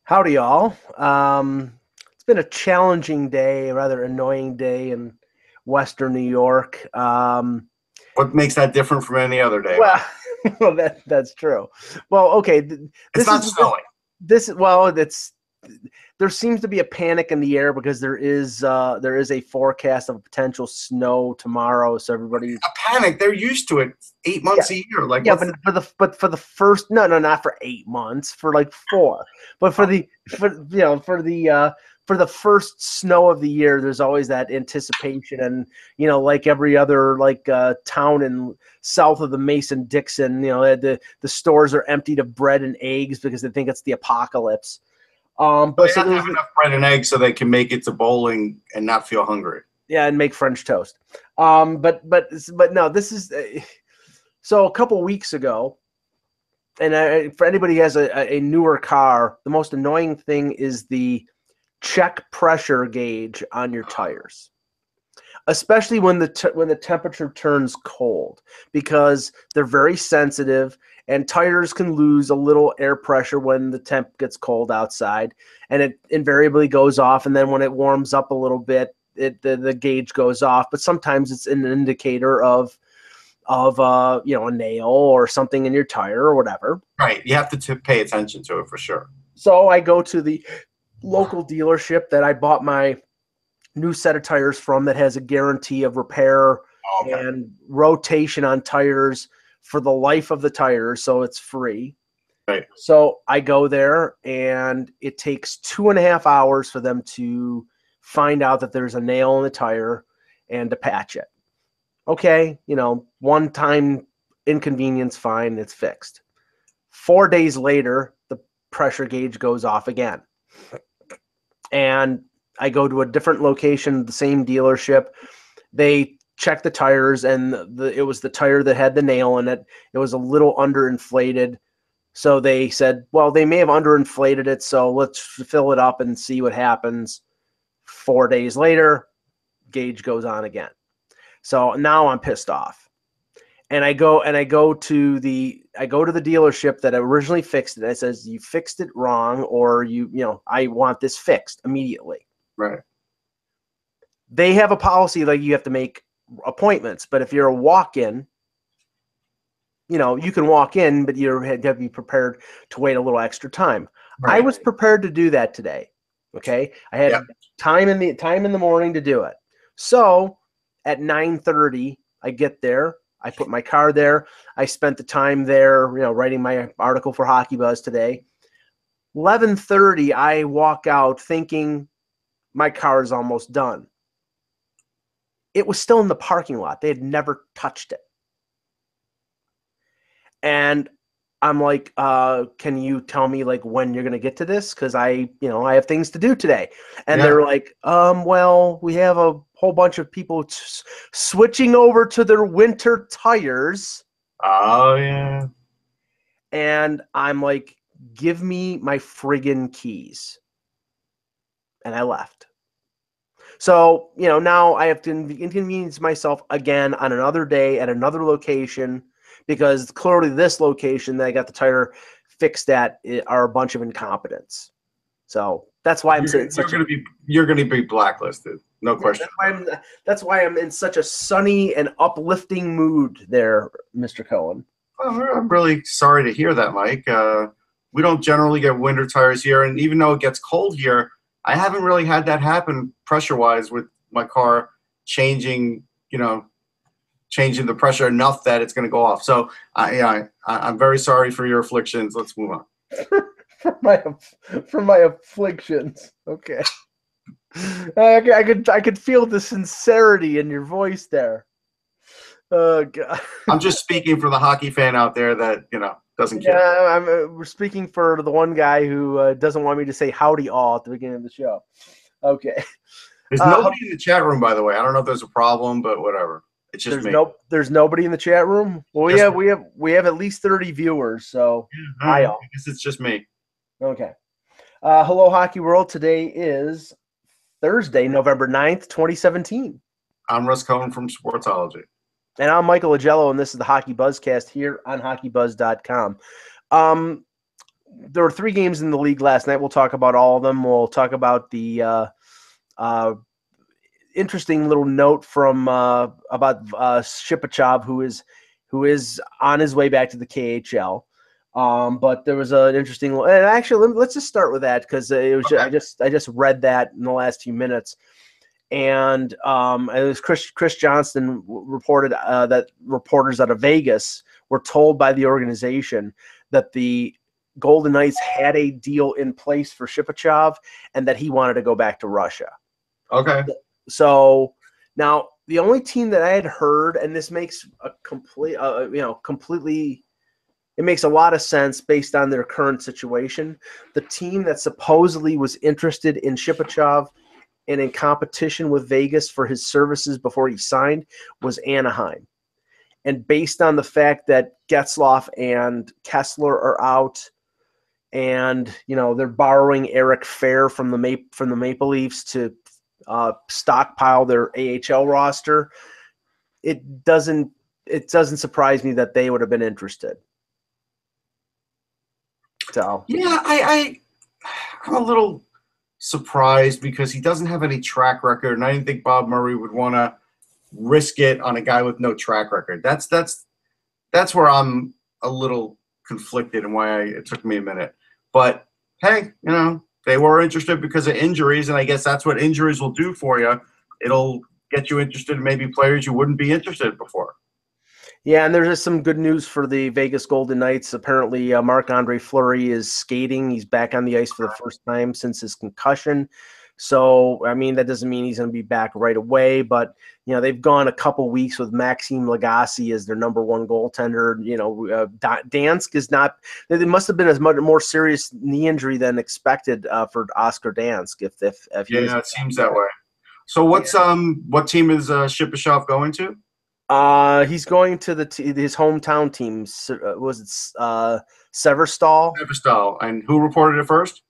Howdy, all. It's been a challenging day, a rather annoying day in Western New York. What makes that different from any other day, Well, Mike? well, that's true. Well, okay, It's this not is this, snowing. this well, it's there seems to be a panic in the air because there is a forecast of a potential snow tomorrow. So everybody, A panic. They're used to it. Eight yeah, months a year. Like yeah, what's but the for the first no, not for 8 months, for like four. But oh, for the first snow of the year, there's always that anticipation, and like every other town in south of the Mason Dixon, the stores are emptied of bread and eggs because they think it's the apocalypse. But they so have to there's have enough bread and eggs so they can make it to bowling and not feel hungry. yeah, and make French toast. But no, this is so a couple weeks ago. And for anybody who has a newer car, the most annoying thing is the check pressure gauge on your tires, especially when the temperature turns cold, because they're very sensitive, and tires can lose a little air pressure when the temp gets cold outside, and it invariably goes off. And then when it warms up a little bit, the gauge goes off. But sometimes it's an indicator of a nail or something in your tire or whatever. Right. You have to pay attention to it for sure. So I go to the local dealership that I bought my new set of tires from, that has a guarantee of repair Oh, okay. and rotation on tires for the life of the tires, so it's free. Right. So I go there, and it takes 2.5 hours for them to find out that there's a nail in the tire and to patch it. Okay, one time inconvenience, fine, it's fixed. 4 days later, the pressure gauge goes off again. And I go to a different location, the same dealership. They check the tires, and it was the tire that had the nail in it. It was a little underinflated. So they said, well, they may have underinflated it, so let's fill it up and see what happens. 4 days later, gauge goes on again. So now I'm pissed off. And I go to the dealership that originally fixed it. And it says, you fixed it wrong, or I want this fixed immediately. Right. They have a policy like you have to make appointments, but if you're a walk-in, you can walk in, but you have to be prepared to wait a little extra time. I Right. was prepared to do that today. Okay, I had Yep. time in the morning to do it. So at 9:30, I get there. I put my car there. I spent the time there, writing my article for Hockey Buzz today. 11:30, I walk out thinking my car is almost done. It was still in the parking lot. They had never touched it. And I'm like, can you tell me like when you're going to get to this? Cause I have things to do today. And Yeah. they're like, well, we have a whole bunch of people switching over to their winter tires. Oh yeah. And I'm like, give me my friggin' keys. And I left. So, now I have to inconvenience myself again on another day at another location, because clearly this location that I got the tire fixed at are a bunch of incompetents. So that's why I'm sitting You're gonna be blacklisted. No question. that's why I'm in such a sunny and uplifting mood there, Mr. Cohen. Well, I'm really sorry to hear that, Mike. We don't generally get winter tires here, and even though it gets cold here, I haven't really had that happen pressure-wise with my car changing, changing the pressure enough that it's going to go off. So, I'm very sorry for your afflictions. Let's move on. for my afflictions. Okay. I could feel the sincerity in your voice there. Oh God. I'm just speaking for the hockey fan out there that doesn't care. Yeah, we're speaking for the one guy who doesn't want me to say howdy all at the beginning of the show. Okay. There's nobody in the chat room, by the way. I don't know if there's a problem, but whatever. It's just me. There's nobody in the chat room. Well, we have at least 30 viewers, so hi all. I guess it's just me. Okay. Hello, Hockey World. Today is Thursday, November 9th, 2017. I'm Russ Cohen from Sportsology. And I'm Michael Agello, and this is the HockeyBuzzcast here on HockeyBuzz.com. there were 3 games in the league last night. We'll talk about all of them. We'll talk about the interesting little note from about Shipachyov, who is on his way back to the KHL. But there was an interesting, and actually, let's just start with that because it was I just read that in the last few minutes, and it was Chris Johnston reported that reporters out of Vegas were told by the organization that the Golden Knights had a deal in place for Shipachyov and that he wanted to go back to Russia. Okay. So now the only team that I had heard, and this makes a completely, it makes a lot of sense based on their current situation. The team that supposedly was interested in Shipachyov and in competition with Vegas for his services before he signed was Anaheim. And based on the fact that Getzlaf and Kessler are out, and they're borrowing Eric Fair from the Maple Leafs to stockpile their AHL roster, it doesn't surprise me that they would have been interested. So yeah, I'm a little surprised because he doesn't have any track record, and I didn't think Bob Murray would want to risk it on a guy with no track record. That's where I'm a little conflicted and why it took me a minute. But hey, they were interested because of injuries, and I guess that's what injuries will do for you. It'll get you interested in maybe players you wouldn't be interested before. Yeah, and there's just some good news for the Vegas Golden Knights. Apparently, Marc-Andre Fleury is skating. He's back on the ice for the first time since his concussion. So, I mean, that doesn't mean he's going to be back right away, but, they've gone a couple weeks with Maxime Lagacé as their number 1 goaltender. Dansk is not – there must have been as much more serious knee injury than expected for Oscar Dansk. If it seems that way. So what team is Shipachyov going to? He's going to his hometown team. Was it Severstal? Severstal. And who reported it first?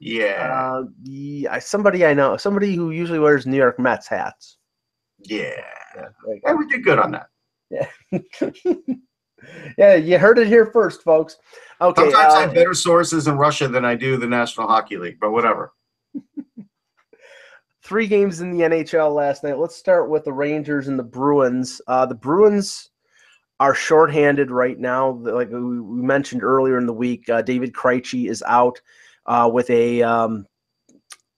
Somebody I know. Somebody who usually wears New York Mets hats. Yeah. Yeah, we did good on that. Yeah. Yeah, you heard it here first, folks. Okay. Sometimes I have better sources in Russia than I do the National Hockey League, but whatever. 3 games in the NHL last night. Let's start with the Rangers and the Bruins. The Bruins are shorthanded right now. Like we mentioned earlier in the week, David Krejci is out with a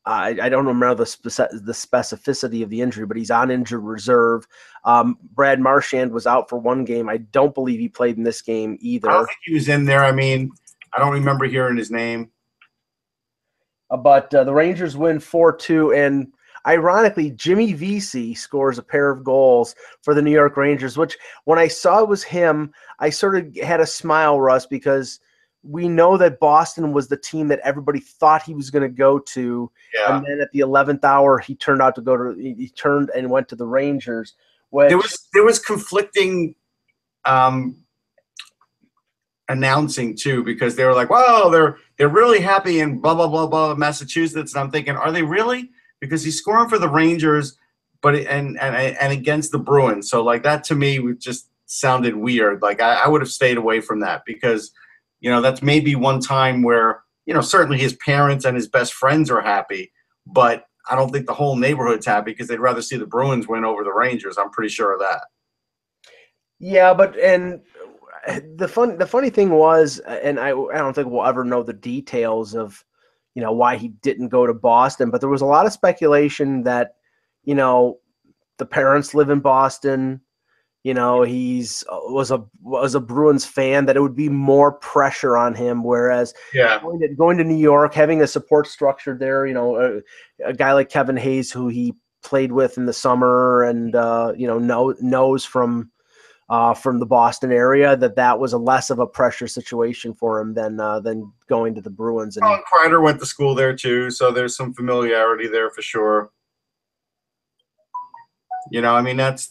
I don't remember the specificity of the injury, but he's on injured reserve. Brad Marchand was out for 1 game. I don't believe he played in this game either. I don't think he was in there. I mean, I don't remember hearing his name. But the Rangers win 4-2, and ironically, Jimmy Vesey scores a pair of goals for the New York Rangers, which when I saw it was him, I sort of had a smile, Russ, because we know that Boston was the team that everybody thought he was going to go to. Yeah. And then at the 11th hour, he turned and went to the Rangers. There was conflicting announcing too, because they were like, "Wow, they're really happy in blah blah blah blah Massachusetts," and I'm thinking, are they really? Because he's scoring for the Rangers, but and against the Bruins, so like that to me just sounded weird. Like I would have stayed away from that because that's maybe one time where certainly his parents and his best friends are happy, but I don't think the whole neighborhood's happy because they'd rather see the Bruins win over the Rangers. I'm pretty sure of that. Yeah, but the funny thing was, and I don't think we'll ever know the details of, why he didn't go to Boston, but there was a lot of speculation that, the parents live in Boston, he's was a Bruins fan, that it would be more pressure on him. Whereas going to New York, having a support structure there, a guy like Kevin Hayes, who he played with in the summer and, knows from the Boston area, that was a less of a pressure situation for him than going to the Bruins. And Kreider went to school there too, so there's some familiarity there for sure. I mean, that's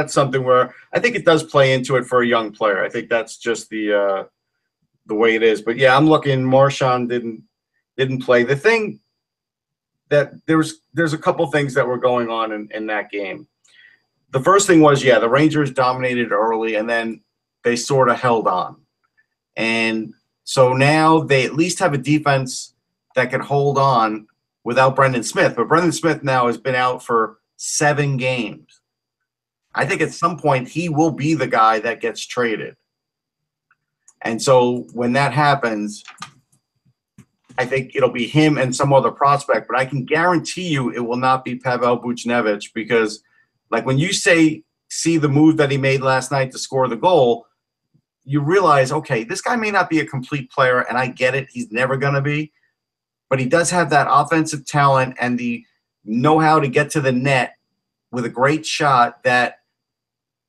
something where I think it does play into it for a young player. I think that's just the way it is. But yeah, I'm looking. Marchand didn't play. The thing that there's a couple things that were going on in that game. The first thing was, the Rangers dominated early, and then they sort of held on. And So now they at least have a defense that can hold on without Brendan Smith. But Brendan Smith now has been out for 7 games. I think at some point he will be the guy that gets traded. And so when that happens, I think it'll be him and some other prospect. But I can guarantee you it will not be Pavel Buchnevich, because, like, when you see the move that he made last night to score the goal, you realize, okay, this guy may not be a complete player, and I get it. He's never going to be. But he does have that offensive talent and the know-how to get to the net with a great shot that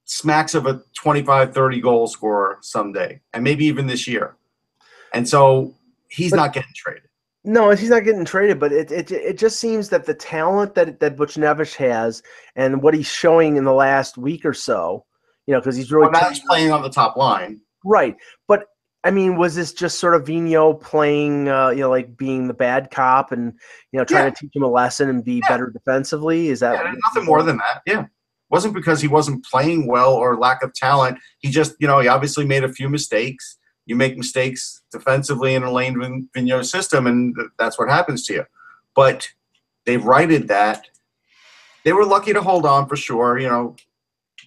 smacks of a 25, 30 goal scorer someday, and maybe even this year. And so he's not getting traded. No, he's not getting traded, but it just seems that the talent that Buchnevich has and what he's showing in the last week or so, because he's really now he's playing on the top line. Right. But I mean, was this just sort of Vigneault playing, like being the bad cop and, trying to teach him a lesson and be better defensively? Is that nothing more than that? Yeah. It wasn't because he wasn't playing well or lack of talent. He just, he obviously made a few mistakes. You make mistakes defensively in a Lane Vigneault system, and that's what happens to you. But they've righted that. They were lucky to hold on for sure.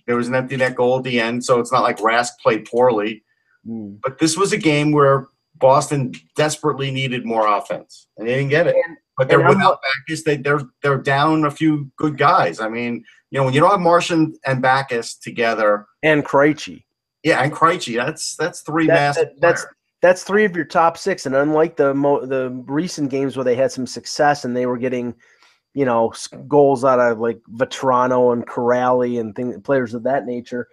There was an empty net goal at the end, so it's not like Rask played poorly. But this was a game where Boston desperately needed more offense, and they didn't get it. But they're without Backus. They're down a few good guys. I mean, when you don't have Martian and Backus together, and Krejci. Yeah, and Krejci. That's 3 massive. That's 3 of your top 6, and unlike the recent games where they had some success and they were getting, goals out of like Vetrano and Corrali and players of that nature.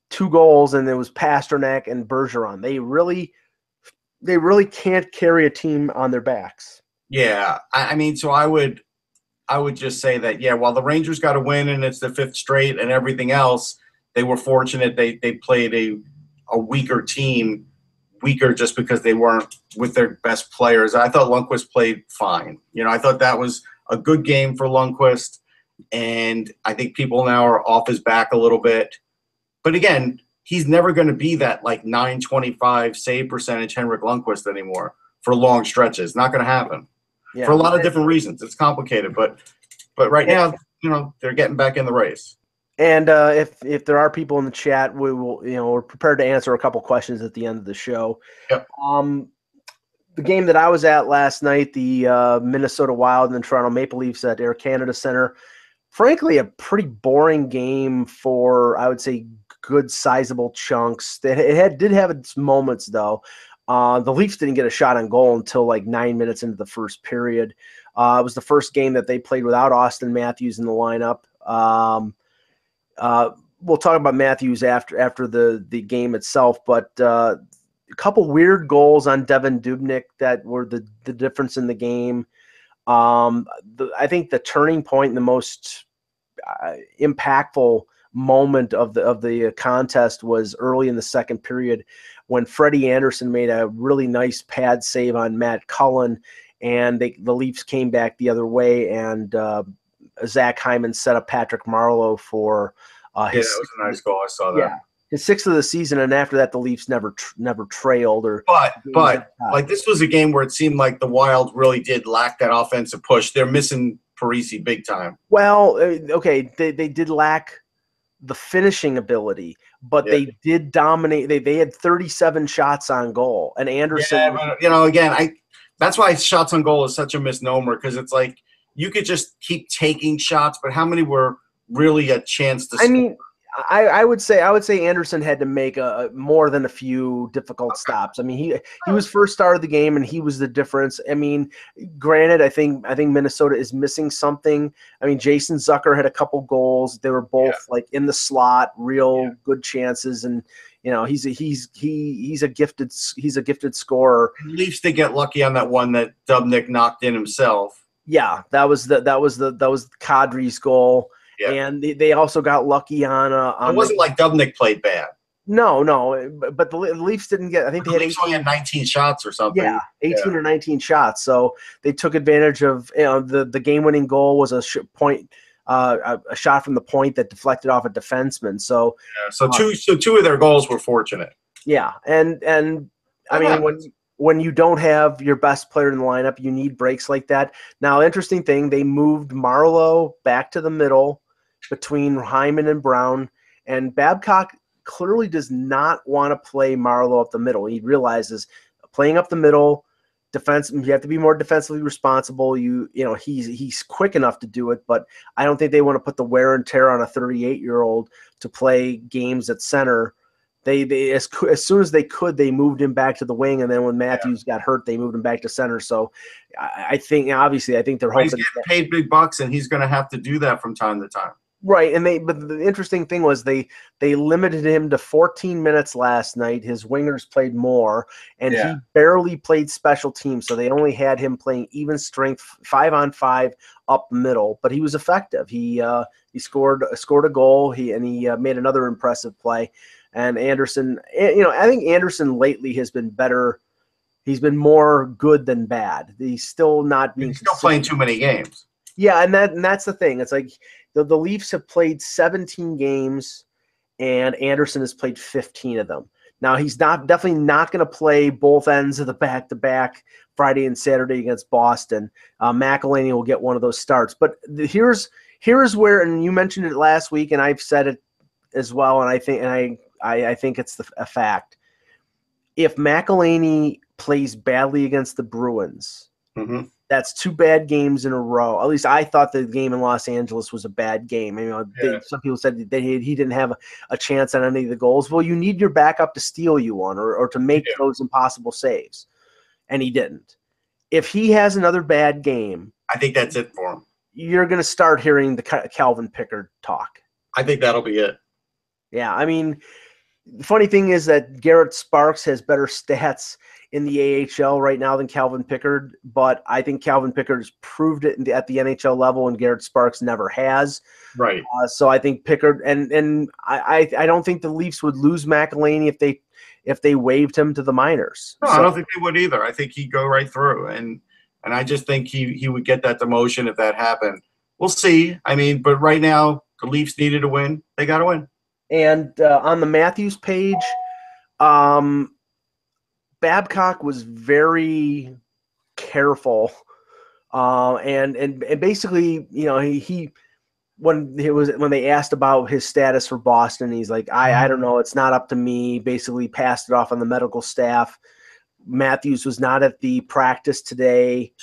2 goals, and there was Pasternak and Bergeron. They really can't carry a team on their backs. Yeah, I mean, so I would just say that, while the Rangers got a win and it's the 5th straight and everything else, they were fortunate they played a weaker team, weaker just because they weren't with their best players. I thought Lundqvist played fine. I thought that was a good game for Lundqvist, and I think people now are off his back a little bit. But again, he's never going to be that like .925 save percentage Henrik Lundqvist anymore for long stretches. Not going to happen for a lot of different reasons. It's complicated, but right now, they're getting back in the race. And if there are people in the chat, we will, we're prepared to answer a couple questions at the end of the show. Yep. The game that I was at last night, the Minnesota Wild and the Toronto Maple Leafs at Air Canada Center, frankly, a pretty boring game for, I would say, good sizable chunks. It did have its moments, though. The Leafs didn't get a shot on goal until like 9 minutes into the first period. It was the first game that they played without Austin Matthews in the lineup. We'll talk about Matthews after the game itself, but a couple weird goals on Devin Dubnyk that were the difference in the game. I think the turning point and the most impactful moment of the contest was early in the second period when Freddie Anderson made a really nice pad save on Matt Cullen, and the Leafs came back the other way, and Zach Hyman set up Patrick Marleau for that was a nice goal. I saw that. Yeah, his 6th of the season, and after that, the Leafs never trailed. But like, this was a game where it seemed like the Wild really did lack that offensive push. They're missing Parise big time. Well, okay, they did lack the finishing ability, but they did dominate. They had 37 shots on goal, and Anderson. Yeah, but, again, that's why shots on goal is such a misnomer, because it's like you could just keep taking shots, but how many were really a chance to score? I mean, I would say Anderson had to make more than a few difficult stops. I mean, he was first star of the game, and he was the difference. I mean, granted, I think Minnesota is missing something. I mean, Jason Zucker had a couple goals. They were both like in the slot, real good chances, and he's a gifted scorer. At least they get lucky on that one that Dubnyk knocked in himself. Yeah, that was Kadri's goal. Yeah. And they also got lucky on it wasn't like Dubnyk played bad. No, but the Leafs didn't get. I think they had 18, only had 19 shots or something. Yeah, 18 or 19 shots. So they took advantage of the game-winning goal was a shot from the point that deflected off a defenseman. So two of their goals were fortunate. Yeah, and I mean when you don't have your best player in the lineup, you need breaks like that. Now, interesting thing, they moved Marlowe back to the middle between Hyman and Brown, and Babcock clearly does not want to play Marlowe up the middle. He realizes playing up the middle, you have to be more defensively responsible. He's quick enough to do it, but I don't think they want to put the wear and tear on a 38-year-old to play games at center. They as soon as they could, they moved him back to the wing, and then when Matthews got hurt, they moved him back to center. So I think they're hoping he's getting paid big bucks, and he's going to have to do that from time to time. Right, but the interesting thing was they limited him to 14 minutes last night. His wingers played more, and he barely played special teams, so they only had him playing even strength 5-on-5 up middle. But he was effective. He scored a goal. He made another impressive play. And Anderson, I think Anderson lately has been better. He's been more good than bad. He's still not being. He's still playing too many games. Yeah, and that's the thing. It's like the Leafs have played 17 games, and Anderson has played 15 of them. Now he's definitely not going to play both ends of the back-to-back Friday and Saturday against Boston. McElhinney will get one of those starts. But here's where, and you mentioned it last week, and I've said it as well, and I think it's a fact. If McElhinney plays badly against the Bruins, that's 2 bad games in a row. At least I thought the game in Los Angeles was a bad game. Some people said that he didn't have a chance on any of the goals. Well, you need your backup to steal you one or to make those impossible saves, and he didn't. If he has another bad game, I think that's it for him. You're going to start hearing the Calvin Pickard talk. I think that'll be it. Yeah, I mean, the funny thing is that Garrett Sparks has better stats in the AHL right now than Calvin Pickard, but I think Calvin Pickard has proved it at the NHL level, and Garrett Sparks never has. Right. So I think Pickard, and I don't think the Leafs would lose McElhinney if they waived him to the minors. No, I don't think they would either. I think he'd go right through, and I just think he would get that demotion if that happened. We'll see. I mean, but right now the Leafs needed to win. They got to win. And on the Matthews page, Babcock was very careful, and basically, he when they asked about his status for Boston, he's like, I don't know, it's not up to me. Basically, passed it off on the medical staff. Matthews was not at the practice today,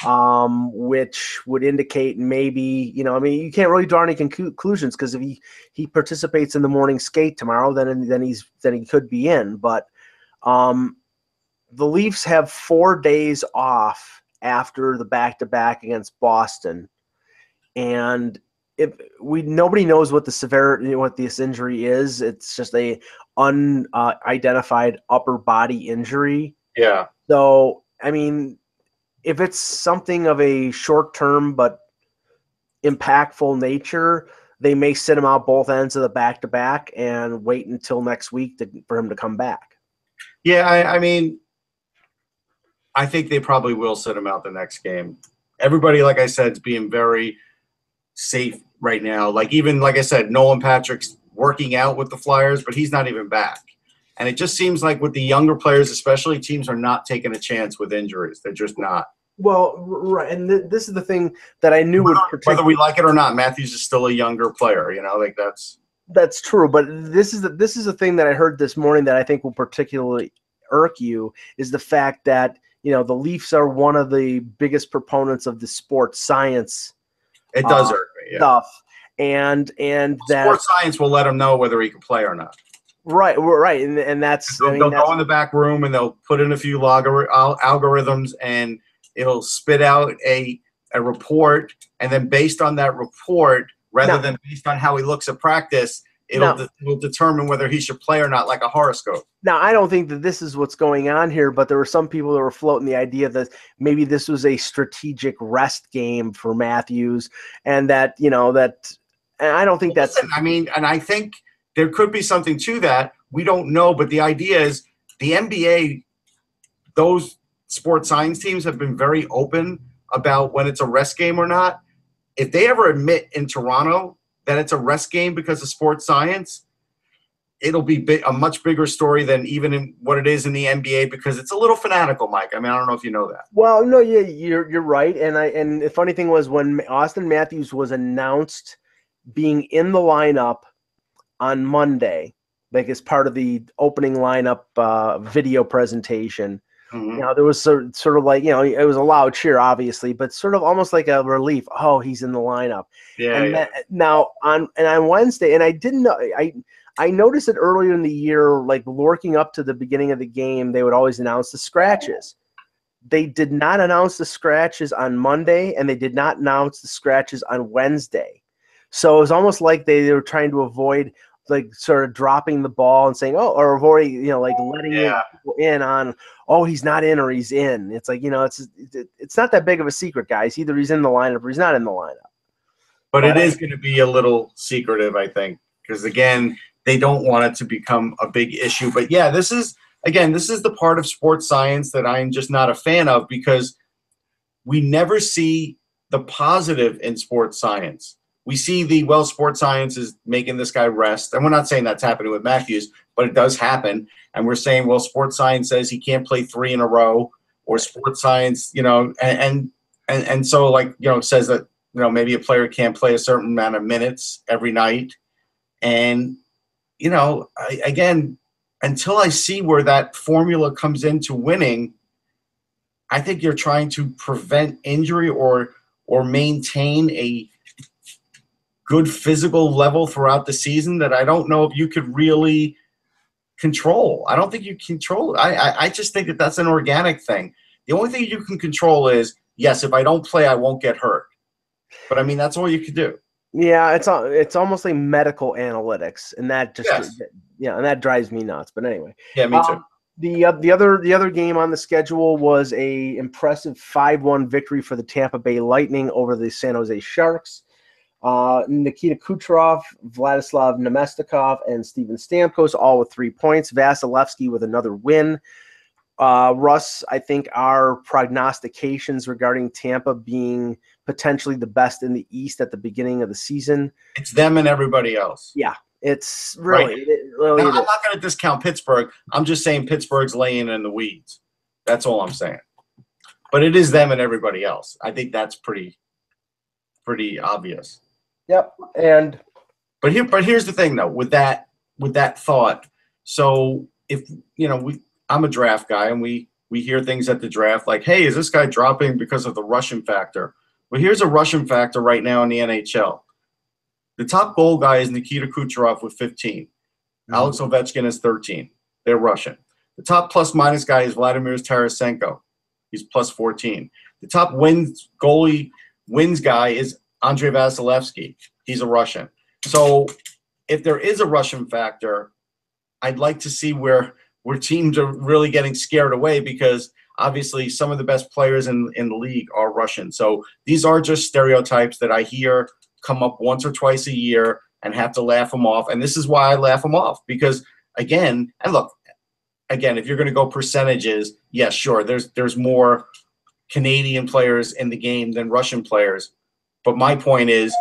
which would indicate maybe, you can't really draw any conclusions, because if he participates in the morning skate tomorrow, then he could be in. But the Leafs have 4 days off after the back-to-back against Boston, and nobody knows what the severity, what this injury is. It's just a unidentified upper body injury. Yeah. So, I mean, if it's something of a short-term but impactful nature, they may sit him out both ends of the back-to-back and wait until next week for him to come back. Yeah, I mean, I think they probably will sit him out the next game. Everybody, like I said, is being very safe right now. Like I said, Nolan Patrick's working out with the Flyers, but he's not even back. And it just seems like with the younger players, especially, teams are not taking a chance with injuries. They're just not. Well, right, and this is the thing that I knew would protect. Whether we like it or not, Matthews is still a younger player. That's true. But this is the thing that I heard this morning that I think will particularly irk you, is the fact that the Leafs are one of the biggest proponents of the sports science. It does irk me. Yeah. Stuff, and that sports science will let him know whether he can play or not. Right, and that's they'll go in the back room and they'll put in a few algorithms, and it'll spit out a report, and then based on that report, rather than based on how he looks at practice, it'll determine whether he should play or not, like a horoscope. Now, I don't think that this is what's going on here, but there were some people that were floating the idea that maybe this was a strategic rest game for Matthews, and that and I don't think that's. I mean, and I think there could be something to that. We don't know, but the idea is the NBA, those sports science teams have been very open about when it's a rest game or not. If they ever admit in Toronto that it's a rest game because of sports science, it'll be a much bigger story than even in what it is in the NBA because it's a little fanatical, Mike. I mean, I don't know if you know that. Well, no, yeah, you're right. And the funny thing was when Austin Matthews was announced being in the lineup on Monday, like as part of the opening lineup video presentation. Mm-hmm. There was sort of like, it was a loud cheer, obviously, but sort of almost like a relief. Oh, he's in the lineup. Yeah. And yeah. now on Wednesday, and I didn't know, I noticed it earlier in the year, like working up to the beginning of the game, they would always announce the scratches. They did not announce the scratches on Monday, and they did not announce the scratches on Wednesday. So it was almost like they were trying to avoid like sort of dropping the ball and saying, or avoiding, like letting people in on, oh, he's not in or he's in. It's like, it's not that big of a secret, guys. Either he's in the lineup or he's not in the lineup. But it is going to be a little secretive, I think, because, again, they don't want it to become a big issue. But, yeah, this is the part of sports science that I'm just not a fan of because we never see the positive in sports science. We see sports science is making this guy rest. And we're not saying that's happening with Matthews, but it does happen. And we're saying, well, sports science says he can't play 3 in a row, or sports science, and so, like, it says that, maybe a player can't play a certain amount of minutes every night. And, again, until I see where that formula comes into winning, I think you're trying to prevent injury or maintain a good physical level throughout the season that I don't know if you could really control. I don't think you control it. I just think that that's an organic thing. The only thing you can control is, yes, if I don't play, I won't get hurt. But, I mean, that's all you can do. Yeah, it's almost like medical analytics, and that just and that drives me nuts. But anyway, yeah, me too. The other game on the schedule was a impressive 5-1 victory for the Tampa Bay Lightning over the San Jose Sharks. Nikita Kucherov, Vladislav Nemestikov, and Steven Stamkos all with 3 points. Vasilevsky with another win. Russ, I think our prognostications regarding Tampa being potentially the best in the East at the beginning of the season. It's them and everybody else. Yeah, it's really. Right. Now, I'm not going to discount Pittsburgh. I'm just saying Pittsburgh's laying in the weeds. That's all I'm saying. But it is them and everybody else. I think that's pretty obvious. Yep. And but here's the thing though, with that thought. So if I'm a draft guy and we hear things at the draft like, hey, is this guy dropping because of the Russian factor? Well, here's a Russian factor right now in the NHL. The top goal guy is Nikita Kucherov with 15. Mm-hmm. Alex Ovechkin is 13. They're Russian. The top plus-minus guy is Vladimir Tarasenko. He's plus 14. The top goalie wins guy is Andrei Vasilevsky. He's a Russian. So if there is a Russian factor, I'd like to see where teams are really getting scared away because obviously some of the best players in the league are Russian. So these are just stereotypes that I hear come up once or twice a year and have to laugh them off. And this is why I laugh them off because, again, if you're going to go percentages, yes, sure, there's more Canadian players in the game than Russian players. But my point is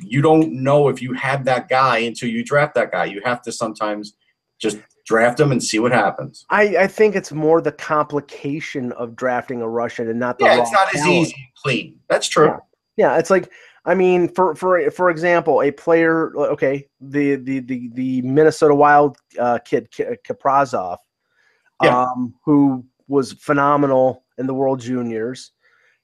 you don't know if you have that guy until you draft that guy. You have to sometimes just draft him and see what happens. I think it's more the complication of drafting a Russian and not the it's not as easy and clean. That's true. Yeah, it's like, I mean, for example, a player, okay, the Minnesota Wild kid Kaprizov, who was phenomenal in the World Juniors.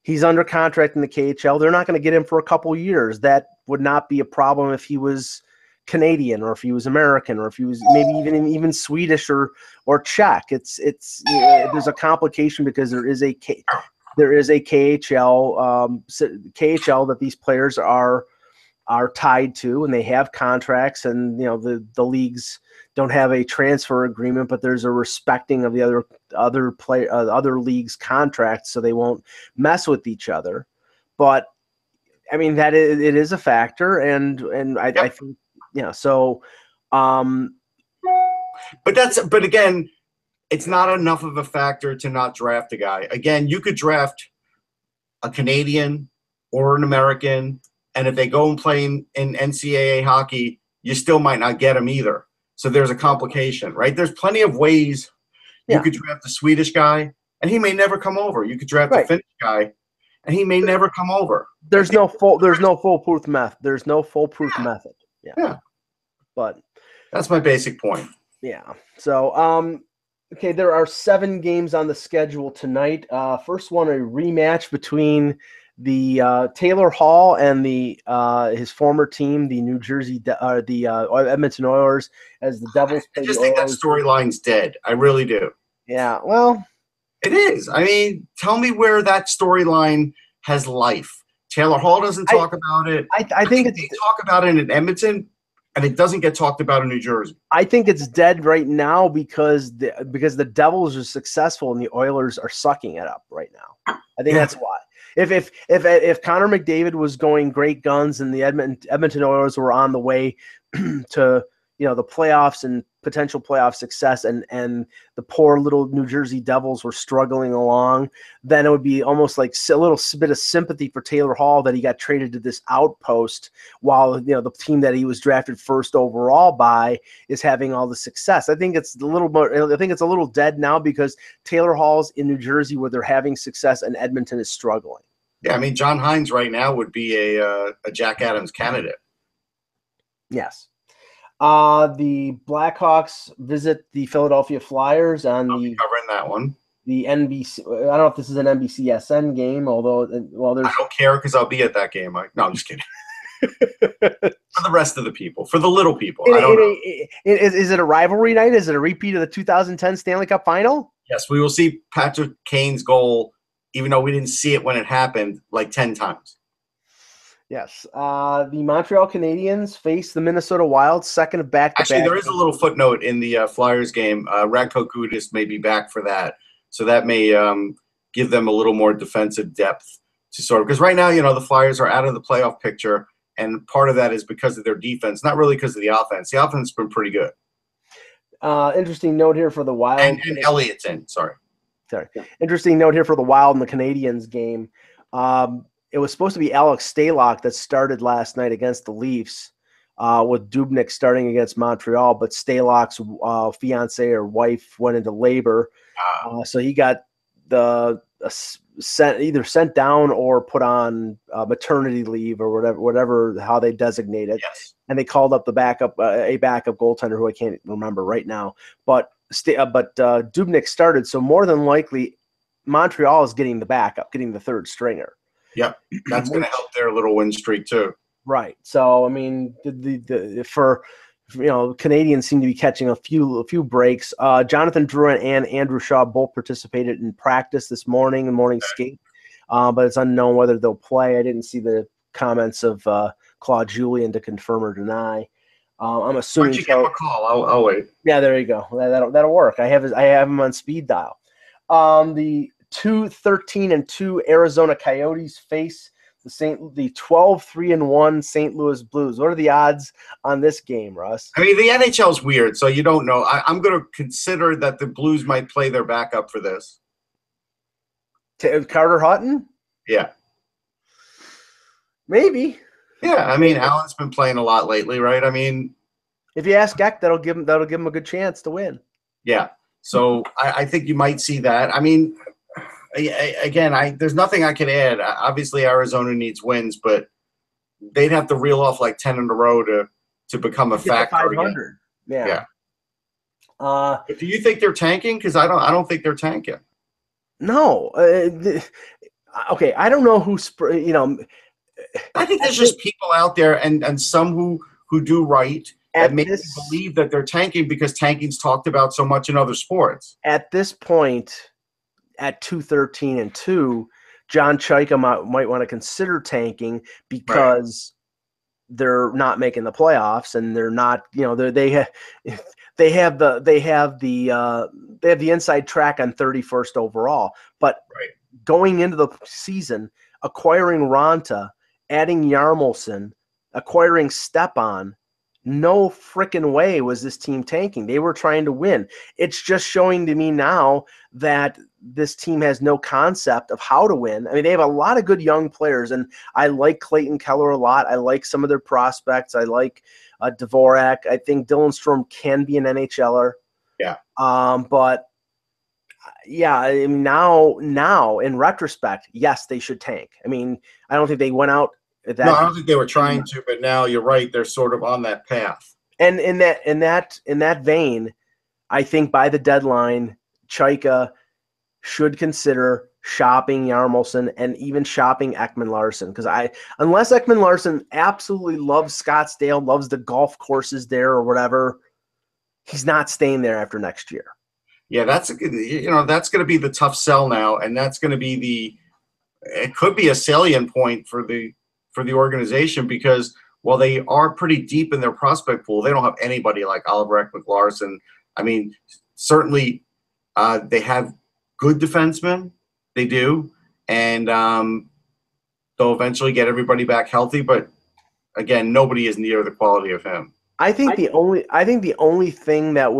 He's under contract in the KHL. They're not going to get him for a couple years. That would not be a problem if he was Canadian or if he was American or if he was maybe even Swedish or Czech. It's there's a complication because there is a KHL that these players are tied to, and they have contracts, and the leagues don't have a transfer agreement, but there's a respecting of the other leagues' contracts, so they won't mess with each other. But I mean it is a factor, and I think so. But again, it's not enough of a factor to not draft a guy. Again, you could draft a Canadian or an American, and if they go and play in NCAA hockey, you still might not get them either. So there's a complication, right? There's plenty of ways you could draft a Swedish guy, and he may never come over. You could draft a Finnish guy, and he may never come over. There's no foolproof method. There's no foolproof method. Yeah. But that's my basic point. Yeah. So, okay, there are 7 games on the schedule tonight. First one, a rematch between the Taylor Hall and the his former team, the Edmonton Oilers, as the Devils play. I just think that storyline's dead. I really do. Yeah. Well, it is. I mean, tell me where that storyline has life. Taylor Hall doesn't talk about it. I think they talk about it in Edmonton, and it doesn't get talked about in New Jersey. I think it's dead right now because the Devils are successful and the Oilers are sucking it up right now. I think that's why. If Connor McDavid was going great guns and the Edmonton Oilers were on the way to the playoffs and potential playoff success, and the poor little New Jersey Devils were struggling along, then it would be almost like a little bit of sympathy for Taylor Hall that he got traded to this outpost while the team that he was drafted first overall by is having all the success. I think it's a little dead now because Taylor Hall's in New Jersey where they're having success and Edmonton is struggling. Yeah, I mean John Hines right now would be a Jack Adams candidate. Yes. The Blackhawks visit the Philadelphia Flyers on covering that one. The NBC. I don't know if this is an NBCSN game, although there's. I don't care because I'll be at that game. No, I'm just kidding. For the rest of the people, for the little people, I don't know. Is it a rivalry night? Is it a repeat of the 2010 Stanley Cup Final? Yes, we will see Patrick Kane's goal, even though we didn't see it when it happened, like 10 times. Yes. The Montreal Canadiens face the Minnesota Wild, second of back-to-back. Actually, there is a little footnote in the Flyers game. Radko Gudas may be back for that. So that may give them a little more defensive depth to sort of – because right now, the Flyers are out of the playoff picture, and part of that is because of their defense, not really because of the offense. The offense has been pretty good. Interesting note here for the Wild. And Elliott's in, sorry. Interesting note here for the Wild and the Canadiens game. It was supposed to be Alex Stalock that started last night against the Leafs, with Dubnyk starting against Montreal, but Stalock's fiance or wife went into labor, so he got either sent down or put on maternity leave or whatever how they designate it. Yes. And they called up a backup goaltender who I can't remember right now, but Dubnyk started, so more than likely Montreal is getting the backup, getting the third stringer. Yep, that's going to help their little win streak too. Right. So I mean, Canadians seem to be catching a few breaks. Jonathan Drouin and Andrew Shaw both participated in practice this morning, in morning skate, but it's unknown whether they'll play. I didn't see the comments of Claude Julien to confirm or deny. I'm assuming. Why don't you give him a call? I'll wait. Yeah, there you go. That'll work. I have him on speed dial. The 13-2 Arizona Coyotes face the 12-3-1 St. Louis Blues. What are the odds on this game, Russ? I mean, the NHL's weird, so you don't know. I'm going to consider that the Blues might play their backup for this. Carter Hutton? Yeah. Maybe. Yeah, I mean, Allen's been playing a lot lately, right? I mean, if you ask Eck, that'll give him a good chance to win. Yeah. So I think you might see that. I mean, again, there's nothing I can add. Obviously, Arizona needs wins, but they'd have to reel off like 10 in a row to become a factor. 500. Yeah. But do you think they're tanking? Because I don't think they're tanking. No. Okay, I don't know who. I think there's just people out there and some who do right that make you believe that they're tanking because tanking's talked about so much in other sports. At this point, at 2-13-2, John Chaika might want to consider tanking because they're not making the playoffs and they're not. They have the inside track on 31st overall, but going into the season, acquiring Ranta, adding Yarmulson, acquiring Stepan, no frickin' way was this team tanking. They were trying to win. It's just showing to me now that this team has no concept of how to win. I mean, they have a lot of good young players, and I like Clayton Keller a lot. I like some of their prospects. I like Dvorak. I think Dylan Strome can be an NHLer. Yeah. But yeah, I mean, now in retrospect, yes, they should tank. I mean, I don't think they went out. No, I don't think they were trying to, but now you're right. They're sort of on that path. And in that vein, I think by the deadline, Chaika should consider shopping Yarmulson and even shopping Ekman Larson, because unless Ekman Larson absolutely loves Scottsdale, loves the golf courses there or whatever, he's not staying there after next year. Yeah, that's going to be the tough sell now, and that's going to be it could be a salient point for the organization, because while they are pretty deep in their prospect pool, they don't have anybody like Oliver Ekman-Larsson. I mean, certainly they have good defensemen. They do. And they'll eventually get everybody back healthy. But, again, nobody is near the quality of him. I think the only thing that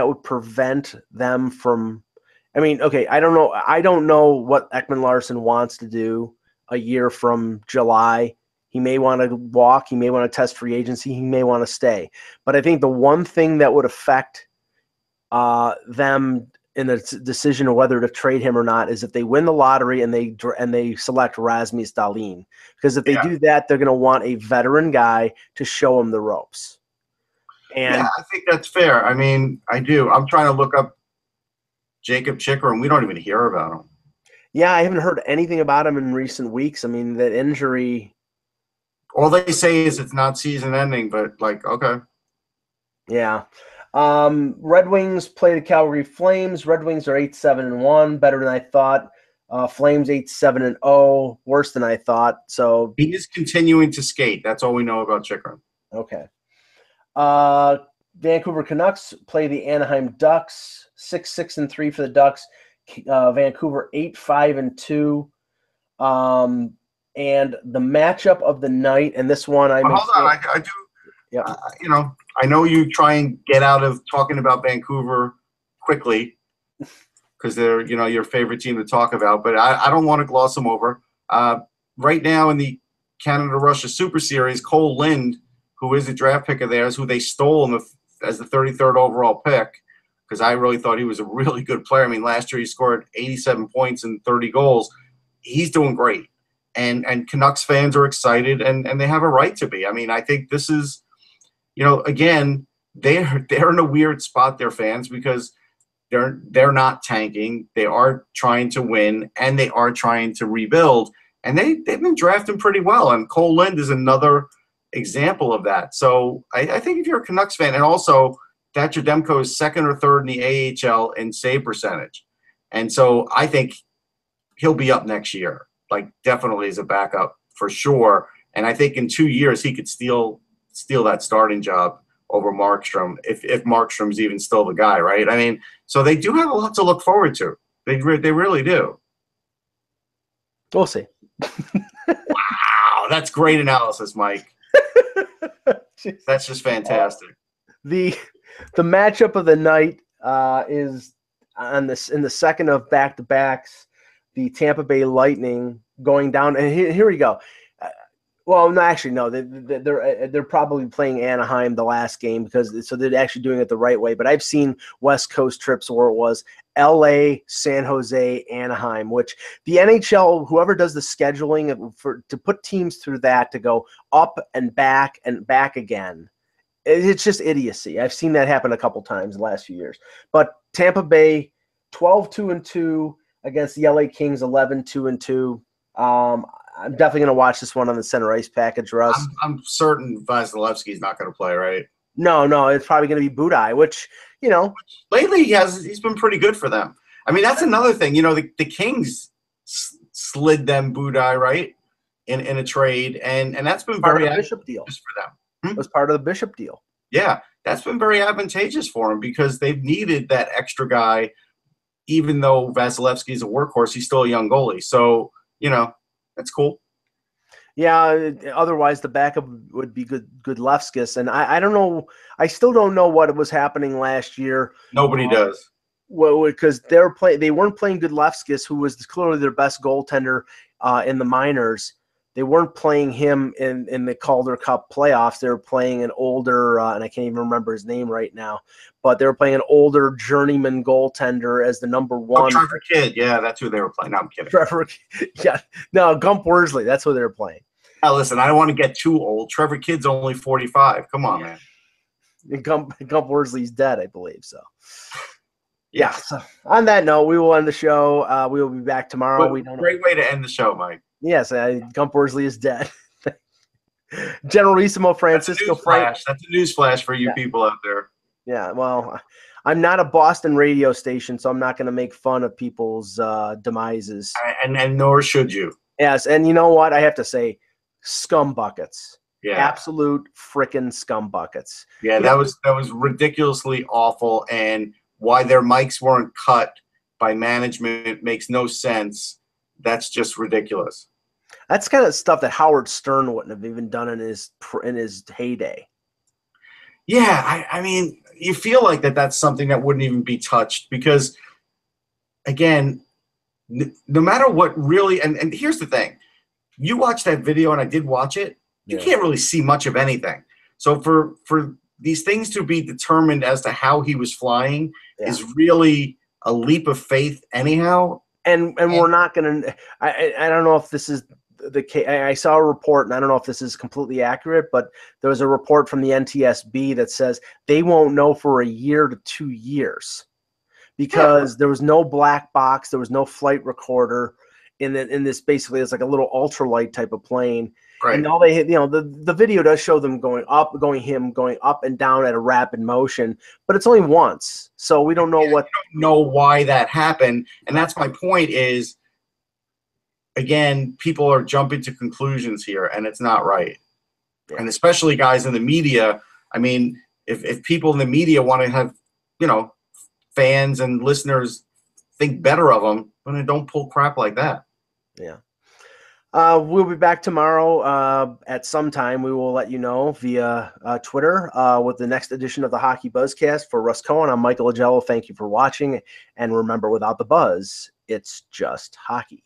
would prevent them from – I mean, okay, I don't know what Ekman-Larsson wants to do a year from July. He may want to walk. He may want to test free agency. He may want to stay. But I think the one thing that would affect them in the decision of whether to trade him or not is if they win the lottery and they select Rasmus Dahlin. Because if they do that, they're going to want a veteran guy to show them the ropes. And yeah, I think that's fair. I mean, I do. I'm trying to look up Jacob Chikrin, and we don't even hear about him. Yeah, I haven't heard anything about him in recent weeks. I mean, that injury. All they say is it's not season ending, but okay. Yeah. Red Wings play the Calgary Flames. Red Wings are 8-7-1, better than I thought. Flames 8-7-0, worse than I thought. So he is continuing to skate. That's all we know about Chikrin. Okay. Vancouver Canucks play the Anaheim Ducks. 6-6-3 for the Ducks. Vancouver 8-5-2. And the matchup of the night, and this one I do. Yeah. I know you try and get out of talking about Vancouver quickly because they're your favorite team to talk about, but I don't want to gloss them over. Right now in the Canada-Russia Super Series, Cole Lind, who is a draft pick of theirs, who they stole as the 33rd overall pick, because I really thought he was a really good player. I mean, last year he scored 87 points and 30 goals. He's doing great. And Canucks fans are excited, and they have a right to be. I mean, I think this is, again, they're in a weird spot, their fans, because they're not tanking. They are trying to win, and they are trying to rebuild. And they've been drafting pretty well. And Cole Lind is another example of that. So I think if you're a Canucks fan, and also Thatcher Demko is second or third in the AHL in save percentage. And so I think he'll be up next year. Definitely as a backup for sure. And I think in 2 years he could steal that starting job over Markstrom if Markstrom's even still the guy, right? I mean, so they do have a lot to look forward to. They really do. We'll see. Wow, that's great analysis, Mike. That's just fantastic. The matchup of the night is in the second of back-to-backs. The Tampa Bay Lightning going down, and here we go. Well, no, actually, no. They're probably playing Anaheim the last game so they're actually doing it the right way. But I've seen West Coast trips where it was L.A., San Jose, Anaheim, which the NHL, whoever does the scheduling to put teams through that to go up and back again, it's just idiocy. I've seen that happen a couple times the last few years. But Tampa Bay, 12-2-2. Against the LA Kings, 11-2-2. I'm definitely going to watch this one on the center ice package, Russ. I'm certain Vasilevsky's not going to play, right? No, it's probably going to be Budaj, which, lately he's been pretty good for them. I mean, that's another thing. The Kings slid them Budaj, right, in a trade, and that's been very advantageous for them. It was part of the Bishop deal. Yeah, that's been very advantageous for them because they've needed that extra guy. Even though Vasilevsky is a workhorse, he's still a young goalie. So, that's cool. Yeah, otherwise the backup would be Gudlevskis. And I don't know. I still don't know what was happening last year. Nobody does. Well, because they weren't playing Gudlevskis, who was clearly their best goaltender in the minors. they weren't playing him in the Calder Cup playoffs. They were playing an older, and I can't even remember his name right now, but they were playing an older journeyman goaltender as the number one. Oh, Trevor Kidd. Yeah, that's who they were playing. No, I'm kidding. Trevor, yeah. No, Gump Worsley. That's who they were playing. Now, listen, I don't want to get too old. Trevor Kidd's only 45. Come on, man. And Gump Worsley's dead, I believe, so. Yeah. So on that note, we will end the show. We will be back tomorrow. Great way to end the show, Mike. Yes, Gump Worsley is dead. Generalissimo Francisco Frank. That's a news flash for you people out there. Yeah, well, I'm not a Boston radio station, so I'm not going to make fun of people's demises. And nor should you. Yes, and you know what? I have to say, scum buckets. Yeah. Absolute freaking scum buckets. Yeah, that was ridiculously awful, and why their mics weren't cut by management makes no sense. That's just ridiculous. That's kind of stuff that Howard Stern wouldn't have even done in his heyday. Yeah, I mean, you feel like that's something that wouldn't even be touched because, again, no matter what really – and here's the thing. You watch that video, and I did watch it. You can't really see much of anything. So for these things to be determined as to how he was flying is really a leap of faith anyhow. And we're not going to – I don't know if this is the case. I saw a report, and I don't know if this is completely accurate, but there was a report from the NTSB that says they won't know for a year to 2 years because there was no black box, there was no flight recorder in this. Basically, it's like a little ultralight type of plane. Right. And all they hit, the video does show them going up and down at a rapid motion, but it's only once, so we don't know we don't know why that happened. And that's my point. Is again, people are jumping to conclusions here, and it's not right. Yeah. And especially guys in the media. I mean, if people in the media want to have fans and listeners think better of them, then don't pull crap like that. Yeah. We'll be back tomorrow at some time. We will let you know via Twitter with the next edition of the Hockey Buzzcast. For Russ Cohen, I'm Michael Agello. Thank you for watching. And remember, without the buzz, it's just hockey.